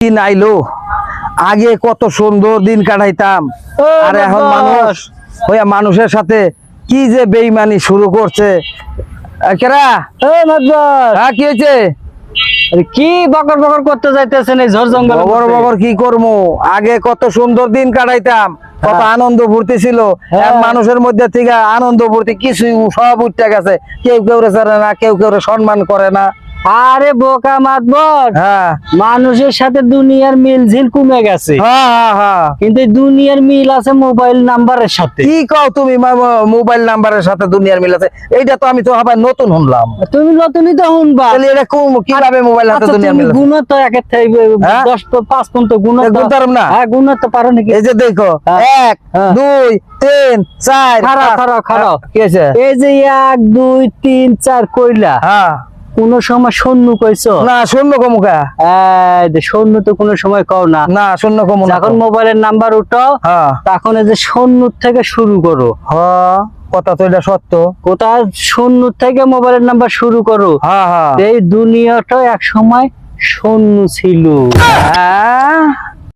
দিন আইলো, আগে কত সুন্দর দিন কাটাইতাম, আর এখন মানুষ হইয়া মানুষের সাথে কি যে বেইমানি শুরু করছে। কেরা কি হয়েছে? কি বকর বকর করতে যাইতেছেন এই ঝড় জঙ্গল? বড় বড় কি করবো, আগে কত সুন্দর দিন কাটাইতাম, কত আনন্দ ফুর্তি ছিল। মানুষের মধ্যে থেকে আনন্দ ফুর্তি কিছু সব উঠতে গেছে। কেউ কেউ ছাড়ে না, কেউ কেউ সম্মান করে না। আরে বোকা মাতবর, হ্যাঁ মানুষের সাথে দুনিয়ার মিল ঝিল কমে গেছে, কিন্তু দুনিয়ার মিল আছে মোবাইল নাম্বারের সাথে। কি কও তুমি? মোবাইল নাম্বারের সাথে দুনিয়ার মিল আছে, এইটা তো আমি তো আবার নতুন শুনলাম। তুমি নতুনই তো শুনবা। তাহলে এটা কিভাবে মোবাইল হাতে দুনিয়ার মিল আছে? গুণ তো একের থেকে 10 5 পর্যন্ত গুণ গুনতাম না। হ্যাঁ গুণ তো পারো নাকি? এই যে দেখো, 1 2 3 4। খারাপ কি আছে? এই যে 1 2 3 4 কইলা, হ্যাঁ কোন সময় শূন্য কইছো না? শূন্য কমুকা? শূন্য তো কোন সময় কও না। না শূন্য কমু না। যখন মোবাইলের নাম্বার উঠাও হ্যাঁ তখন এই যে শূন্য থেকে শুরু করো। হ্যাঁ কথা তো এটা সত্য। কোথায় শূন্য থেকে মোবাইলের নাম্বার শুরু করো। হ্যাঁ হ্যাঁ এই দুনিয়াটা এক সময় শূন্য ছিল। হ্যাঁ